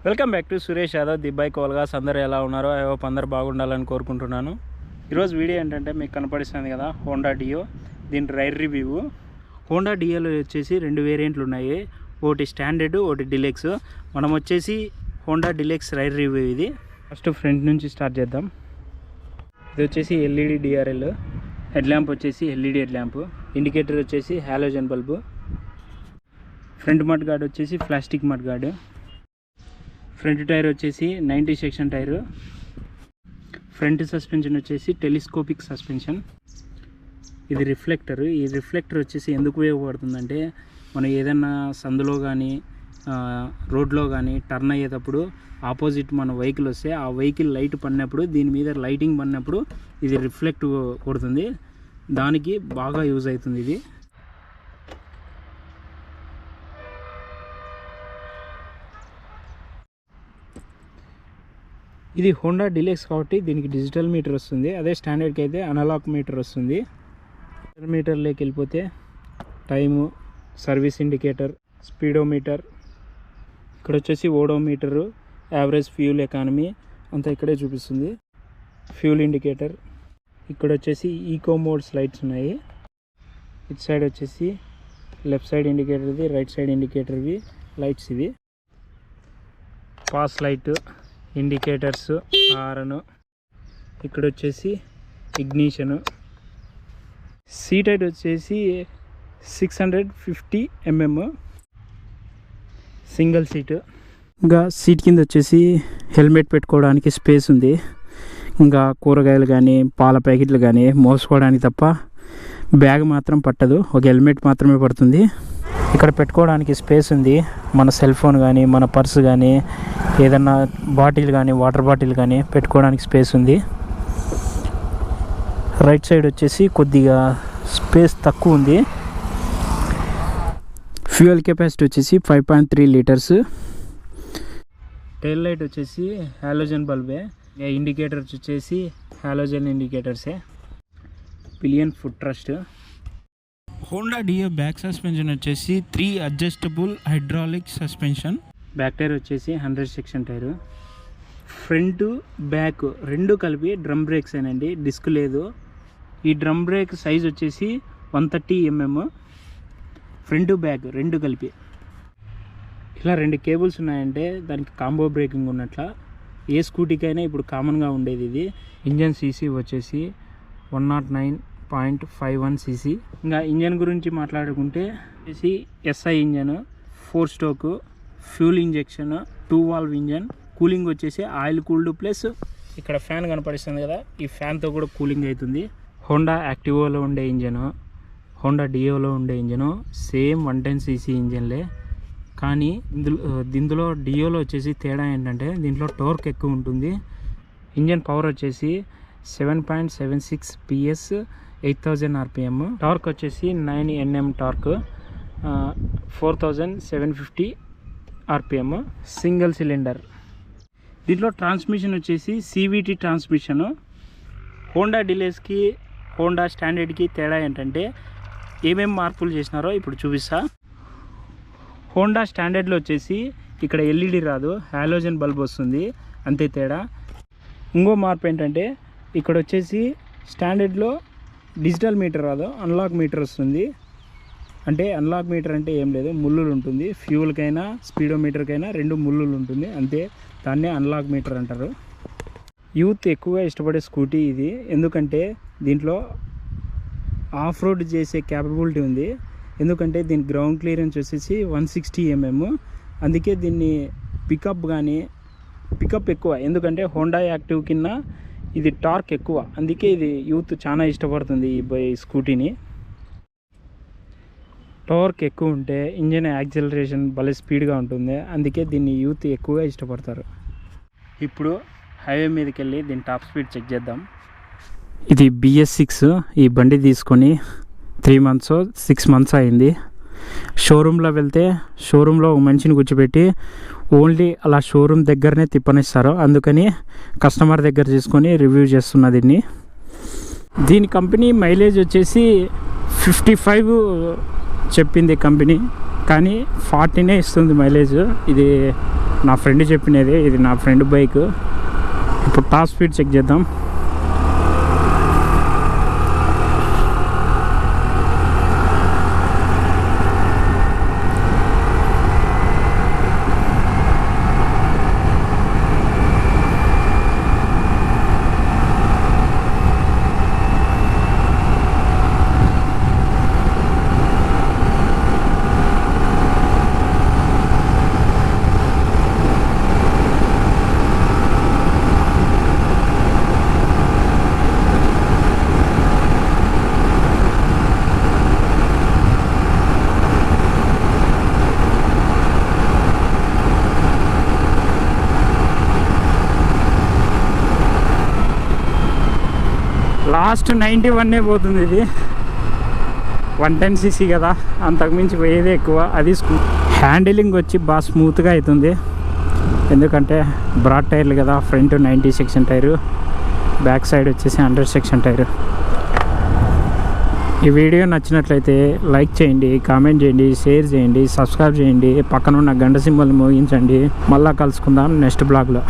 Welcome back to Suresh Yadav the bike Olga's. అందరూ ఎలా ఉన్నారో ఐ హోప్ అందరూ బాగుండాలని కోరుకుంటున్నాను. ఈరోజు వీడియో ఏంటంటే మీకు కనపడిస్తుంది కదా హోండా డియో, దీని రైడ్ రివ్యూ. హోండా డియోలో వచ్చేసి రెండు వేరియంట్లు ఉన్నాయి, ఒకటి స్టాండర్డ్ ఒకటి డిలెక్స్. మనం వచ్చేసి హోండా డిలెక్స్ రైడ్ రివ్యూ ఇది. ఫస్ట్ ఫ్రంట్ నుంచి స్టార్ట్ చేద్దాం. ఇది వచ్చేసి ఎల్ఈడి డిఆర్ఎల్, హెడ్ ల్యాంప్ వచ్చేసి ఎల్ఈడి హెడ్ ల్యాంప్, ఇండికేటర్ వచ్చేసి halogen bulb, front mud guard వచ్చేసి plastic mud guard, front tyre వచ్చేసి 90 సెక్షన్ టైరు, ఫ్రంట్ సస్పెన్షన్ వచ్చేసి టెలిస్కోపిక్ సస్పెన్షన్. ఇది రిఫ్లెక్టర్. ఈ రిఫ్లెక్టర్ వచ్చేసి ఎందుకు ఉపయోగపడుతుందంటే మనం ఏదైనా సందులో కానీ రోడ్లో కానీ టర్న్ అయ్యేటప్పుడు ఆపోజిట్ మన వెహికల్ వస్తే ఆ వెహికల్ లైట్ పడినప్పుడు దీని మీద లైటింగ్ పడినప్పుడు ఇది రిఫ్లెక్ట్ కొడుతుంది, దానికి బాగా యూజ్ అవుతుంది ఇది. ఇది హోండా డిలెక్స్ కాబట్టి దీనికి డిజిటల్ మీటర్ వస్తుంది, అదే స్టాండర్డ్కి అయితే అనలాగ్ మీటర్ వస్తుంది. మీటర్లోకి వెళ్ళిపోతే టైము, సర్వీస్ ఇండికేటర్, స్పీడోమీటర్, ఇక్కడ వచ్చేసి ఓడోమీటరు, యావరేజ్ ఫ్యూల్ ఎకానమీ అంతా ఇక్కడే చూపిస్తుంది. ఫ్యూల్ ఇండికేటర్, ఇక్కడ వచ్చేసి ఈకో మోడ్స్ లైట్స్ ఉన్నాయి. ఇటు సైడ్ వచ్చేసి లెఫ్ట్ సైడ్ ఇండికేటర్ది, రైట్ సైడ్ ఇండికేటర్వి లైట్స్ ఇవి. పాస్ లైట్, ఇండికేటర్స్, హారను, ఇక్కడ వచ్చేసి ఇగ్నిషను. సీట్ హైట్ వచ్చేసి 650 mm, సింగిల్ సీటు. ఇంకా సీట్ కింద వచ్చేసి హెల్మెట్ పెట్టుకోవడానికి స్పేస్ ఉంది. ఇంకా కూరగాయలు కానీ పాల ప్యాకెట్లు కానీ మోసుకోవడానికి తప్ప బ్యాగ్ మాత్రం పట్టదు, ఒక హెల్మెట్ మాత్రమే పడుతుంది. ఇక్కడ పెట్టుకోవడానికి స్పేస్ ఉంది, మన సెల్ ఫోన్ కానీ మన పర్సు కానీ ఏదన్నా బాటిల్ కానీ వాటర్ బాటిల్ కానీ పెట్టుకోవడానికి స్పేస్ ఉంది. రైట్ సైడ్ వచ్చేసి కొద్దిగా స్పేస్ తక్కువ ఉంది. ఫ్యూయల్ కెపాసిటీ వచ్చేసి 5.3 లీటర్స్. టైల్ లైట్ వచ్చేసి హాలోజన్ బల్బే, ఇండికేటర్స్ వచ్చేసి హాలోజన్ ఇండికేటర్సే. Pillion foot rest. Honda Dio back suspension వచ్చేసి 3 adjustable hydraulic suspension. Back tyre వచ్చేసి 100 సెక్షన్ టైరు. ఫ్రంట్ బ్యాక్ రెండు కలిపి డ్రమ్ బ్రేక్స్ ఏనండి, డిస్క్ లేదు. ఈ డ్రమ్ బ్రేక్ సైజ్ వచ్చేసి 130 mm, ఫ్రంట్ బ్యాక్ రెండు కలిపి. ఇలా రెండు కేబుల్స్ ఉన్నాయంటే దానికి కాంబో బ్రేకింగ్ ఉన్నట్ల. ఏ స్కూటీకైనా ఇప్పుడు కామన్గా ఉండేది ఇది. ఇంజన్ సీసీ వచ్చేసి 109.51 cc. ఇంకా ఇంజన్ గురించి మాట్లాడుకుంటే వచ్చేసి SI engine, 4 stroke, fuel injection, 2 valve engine. Cooling వచ్చేసి ఆయిల్ కూల్డ్ ప్లస్ ఇక్కడ ఫ్యాన్ కనపడిస్తుంది కదా, ఈ ఫ్యాన్తో కూడా కూలింగ్ అవుతుంది. హోండా యాక్టివాలో ఉండే ఇంజను, హోండా డియోలో ఉండే ఇంజను సేమ్ 110 cc ఇంజన్లే. కానీ ఇందులో డియోలో వచ్చేసి తేడా ఏంటంటే దీంట్లో టోర్క్ ఎక్కువ ఉంటుంది. ఇంజన్ పవర్ వచ్చేసి 7.76 PS, 8000 RPM. టార్క్ వచ్చేసి 9 Nm torque, 4750 RPM. Single cylinder. దీంట్లో ట్రాన్స్మిషన్ వచ్చేసి CVT ట్రాన్స్మిషను. హోండా డిలెక్స్కి హోండా స్టాండర్డ్కి తేడా ఏంటంటే ఏమేమి మార్పులు చేసినారో ఇప్పుడు చూపిస్తా. హోండా స్టాండర్డ్లో వచ్చేసి ఇక్కడ ఎల్ఈడి రాదు, హాలోజన్ బల్బ్ వస్తుంది, అంతే తేడా. ఇంకో మార్పు ఏంటంటే ఇక్కడ వచ్చేసి స్టాండర్డ్లో డిజిటల్ మీటర్ రాదు, అనలాగ్ మీటర్ వస్తుంది. అంటే అనలాగ్ మీటర్ అంటే ఏం లేదు, ముళ్ళులు ఉంటుంది. ఫ్యూల్కైనా స్పీడోమీటర్కైనా రెండు ముళ్ళులు ఉంటుంది, అంతే. దాన్నే అనలాగ్ మీటర్ అంటారు. యూత్ ఎక్కువగా ఇష్టపడే స్కూటీ ఇది, ఎందుకంటే దీంట్లో ఆఫ్ రోడ్ చేసే క్యాపబిలిటీ ఉంది. ఎందుకంటే దీని గ్రౌండ్ క్లియరెన్స్ వచ్చేసి 160 mm, అందుకే దీన్ని పికప్ ఎక్కువ. ఎందుకంటే హోండా యాక్టివ్ కింద ఇది టార్క్ ఎక్కువ, అందుకే ఇది యూత్ చాలా ఇష్టపడుతుంది ఈ స్కూటీని. టార్క్ ఎక్కువ ఉంటే ఇంజన్ యాక్సిలరేషన్ భలే స్పీడ్గా ఉంటుంది, అందుకే దీన్ని యూత్ ఎక్కువగా ఇష్టపడతారు. ఇప్పుడు హైవే మీదకి వెళ్ళి దీని టాప్ స్పీడ్ చెక్ చేద్దాం. ఇది BS6. ఈ బండి తీసుకొని 3 months 6 months అయింది. షోరూంలో వెళ్తే షోరూంలో ఒక మనిషిని కూర్చోబెట్టి ఓన్లీ అలా షోరూమ్ దగ్గరనే తిప్పనిస్తారు, అందుకని కస్టమర్ దగ్గర తీసుకొని రివ్యూ చేస్తున్నా దీన్ని. దీని కంపెనీ మైలేజ్ వచ్చేసి 55 చెప్పింది కంపెనీ, కానీ 40నే ఇస్తుంది మైలేజ్. ఇది నా ఫ్రెండ్ చెప్పినది, ఇది నా ఫ్రెండ్ బైక్. ఇప్పుడు టాప్ స్పీడ్ చెక్ చేద్దాం. లాస్ట్ 91 పోతుంది. ఇది 110cc కదా, అంతకుమించి పోయేదే ఎక్కువ. అది హ్యాండిలింగ్ వచ్చి బాగా స్మూత్గా అవుతుంది, ఎందుకంటే బ్రాడ్ టైర్లు కదా. Front 90 section tyre, back side వచ్చేసి 100 సెక్షన్ టైరు. ఈ వీడియో నచ్చినట్లయితే లైక్ చేయండి, కామెంట్ చేయండి, షేర్ చేయండి, సబ్స్క్రైబ్ చేయండి, పక్కన ఉన్న గంట సింబల్ మోగించండి. మళ్ళీ కలుసుకుందాం నెక్స్ట్ బ్లాగ్లో.